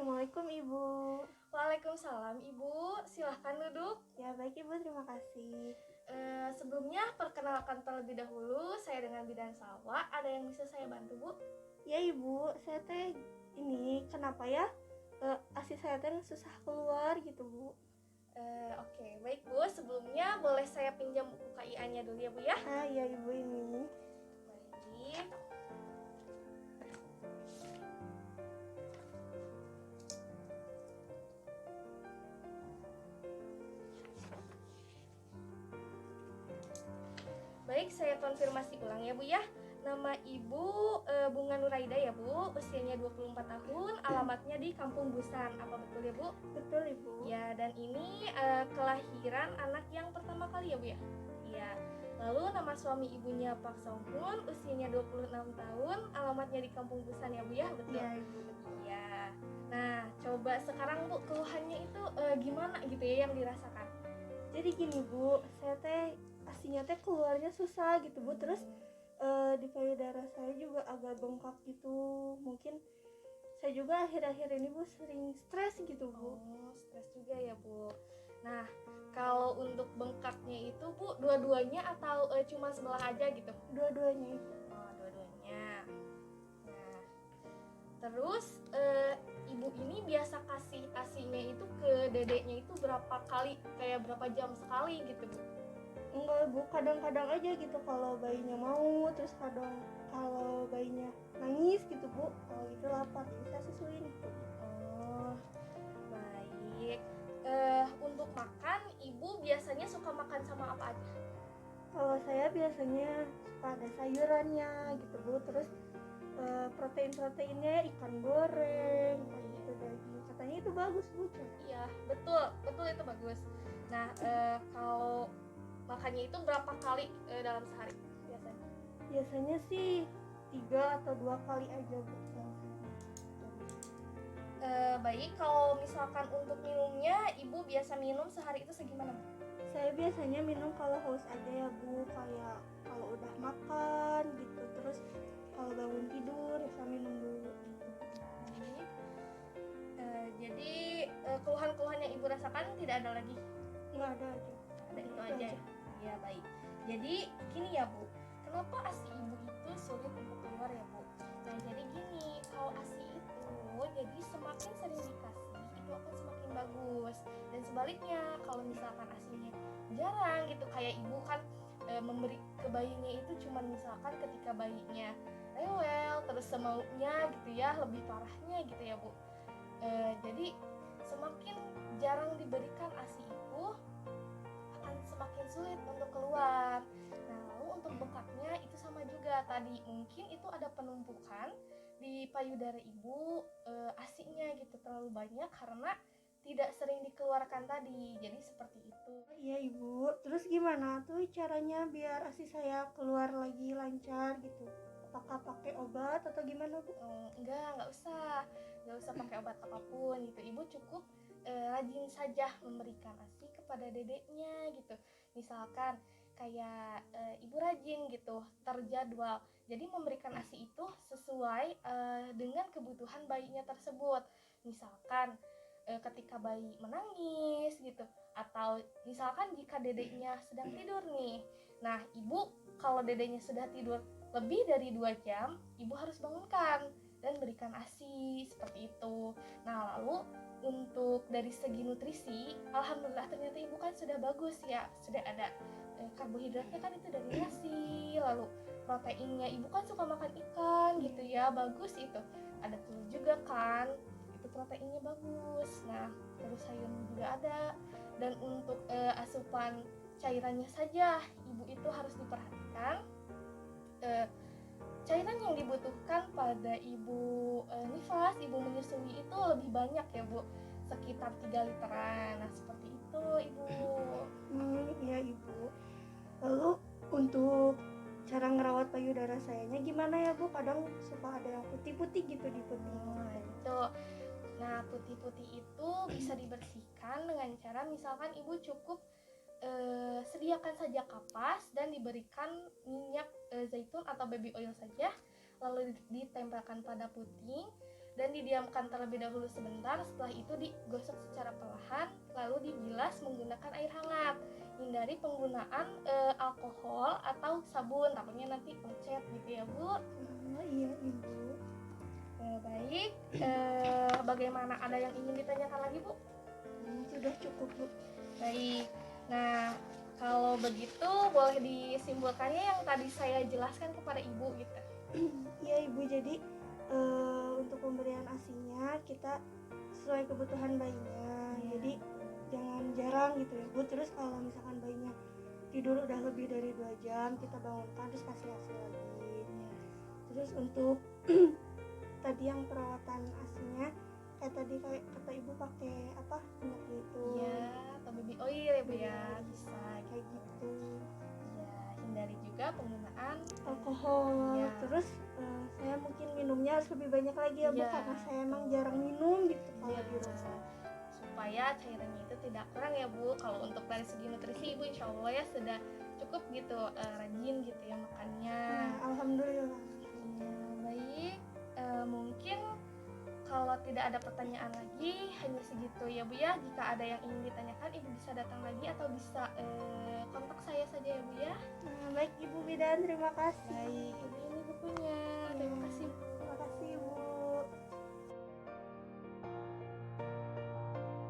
Assalamualaikum Ibu. Waalaikumsalam Ibu, silahkan duduk. Ya baik Ibu, terima kasih. Sebelumnya perkenalkan terlebih dahulu, saya dengan Bidan Salwa. Ada yang bisa saya bantu Bu? Ya Ibu, saya teh ini kenapa ya ASI saya teh susah keluar gitu Bu. Oke, baik Bu. Sebelumnya boleh saya pinjam buku KIA-nya dulu ya Bu ya? Ya Ibu ini. Baik. Baik, saya konfirmasi ulang ya Bu ya. Nama Ibu Bunga Nuraida ya Bu, usianya 24 tahun, alamatnya di Kampung Busan. Apa betul ya Bu? Betul Ibu. Ya, dan ini kelahiran anak yang pertama kali ya Bu ya? Iya. Lalu nama suami ibunya Pak Songhun, usianya 26 tahun, alamatnya di Kampung Busan ya Bu ya? Betul? Iya Ibu. Iya. Nah, coba sekarang Bu, keluhannya itu gimana gitu ya yang dirasakan? Jadi gini Bu, saya teh ASInya teh keluarnya susah gitu Bu. Terus di payudara saya juga agak bengkak gitu. Mungkin saya juga akhir-akhir ini Bu sering stres gitu Bu. Oh, stres juga ya Bu. Nah, kalau untuk bengkaknya itu Bu, dua-duanya atau cuma sebelah aja gitu? Dua-duanya Ibu. Oh, dua-duanya. Nah, terus ibu ini biasa kasih asinya itu ke dedeknya itu berapa kali, kayak berapa jam sekali gitu Bu? Enggak Bu, kadang-kadang aja gitu kalau bayinya mau, terus kadang kalau bayinya nangis gitu Bu, kalau gitu lapar jadi saya susuin gitu. Oh, baik. Untuk makan, ibu biasanya suka makan sama apa aja? Kalau saya biasanya suka ada sayurannya gitu Bu, terus protein-proteinnya ikan goreng kayak gitu, daging, katanya itu bagus Bu. Iya, betul itu bagus. Nah, kalau makannya itu berapa kali dalam sehari biasanya? Biasanya sih 3 atau 2 kali aja Bu. Baik, kalau misalkan untuk minumnya, ibu biasa minum sehari itu segimana? Saya biasanya minum kalau haus aja ya Bu, kayak kalau udah makan gitu, terus kalau bangun tidur bisa minum dulu. Jadi keluhan-keluhan yang ibu rasakan tidak ada lagi? Nggak ada aja. Ada itu aja. Ya baik. Jadi gini ya Bu, kenapa ASI ibu itu sulit untuk keluar ya Bu? Nah jadi gini, kalau ASI itu jadi semakin sering dikasih itu akan semakin bagus. Dan sebaliknya kalau misalkan ASInya jarang gitu, kayak ibu kan memberi ke bayinya itu cuman misalkan ketika bayinya rewel terus semaunya gitu ya, lebih parahnya gitu ya Bu. Jadi semakin jarang diberikan ASI itu akan semakin sulit untuk keluar. Nah, lalu untuk bengkaknya itu sama juga tadi, mungkin itu ada penumpukan di payudara ibu, ASI-nya gitu terlalu banyak karena tidak sering dikeluarkan tadi. Jadi seperti itu. Iya Ibu, terus gimana tuh caranya biar ASI saya keluar lagi lancar gitu? Apakah pakai obat atau gimana Bu? Enggak usah pakai obat apapun gitu. Ibu cukup rajin saja memberikan ASI kepada dedeknya gitu. Misalkan kayak ibu rajin gitu, terjadwal. Jadi memberikan ASI itu sesuai dengan kebutuhan bayinya tersebut. Misalkan ketika bayi menangis gitu, atau misalkan jika dedeknya sedang tidur nih. Nah, ibu kalau dedeknya sudah tidur lebih dari 2 jam, ibu harus bangunkan dan berikan ASI seperti itu. Nah, lalu untuk dari segi nutrisi, alhamdulillah ternyata ibu kan sudah bagus ya, sudah ada karbohidratnya kan itu dari nasi, lalu proteinnya ibu kan suka makan ikan gitu ya, bagus itu. Ada telur juga kan, itu proteinnya bagus. Nah, terus sayurnya juga ada. Dan untuk asupan cairannya saja, ibu itu harus diperhatikan. Cairan yang dibutuhkan pada ibu nifas, ibu menyusui itu lebih banyak ya Bu, sekitar 3 literan. Nah seperti itu Ibu. Iya Ibu. Lalu untuk cara ngerawat payudara sayanya gimana ya Bu? Kadang suka ada yang putih-putih gitu di puting. Itu. Nah putih-putih itu bisa dibersihkan dengan cara misalkan ibu cukup sediakan saja kapas dan diberikan minyak zaitun atau baby oil saja, lalu ditempelkan pada puting dan didiamkan terlebih dahulu sebentar. Setelah itu digosok secara perlahan, lalu dibilas menggunakan air hangat. Hindari penggunaan alkohol atau sabun, takutnya nanti lecet gitu ya Bu. Oh iya Ibu. Baik, bagaimana, ada yang ingin ditanyakan lagi Bu? Sudah cukup Bu. Baik, nah kalau begitu boleh disimpulkannya yang tadi saya jelaskan kepada Ibu gitu. Iya Ibu, jadi untuk pemberian ASINya kita sesuai kebutuhan bayinya. Jadi jangan jarang gitu ya Bu. Terus kalau misalkan bayinya tidur udah lebih dari 2 jam, kita bangunkan terus kasih ASI lagi. Terus untuk tadi yang perawatan ASINya kayak tadi kata Ibu pakai apa, minyak gitu. Iya, atau baby oil ya Bu ya, bisa Kayak gitu. ya. Hindari juga penggunaan Alkohol. Iya. Terus saya mungkin minumnya harus lebih banyak lagi ya Bu, Iya. karena saya emang jarang minum gitu kalau di rumah. supaya cairannya itu tidak kurang ya Bu. Kalau untuk dari segi nutrisi Ibu insya Allah ya sudah cukup gitu, rajin gitu ya makannya. Alhamdulillah. Baik, mungkin kalau tidak ada pertanyaan lagi hanya segitu ya Bu ya. Jika ada yang ingin ditanyakan Ibu bisa datang lagi atau bisa kontak saya saja ya Bu ya. Baik Ibu Bidan, terima kasih. Baik, ini bukunya. Terima kasih Bu.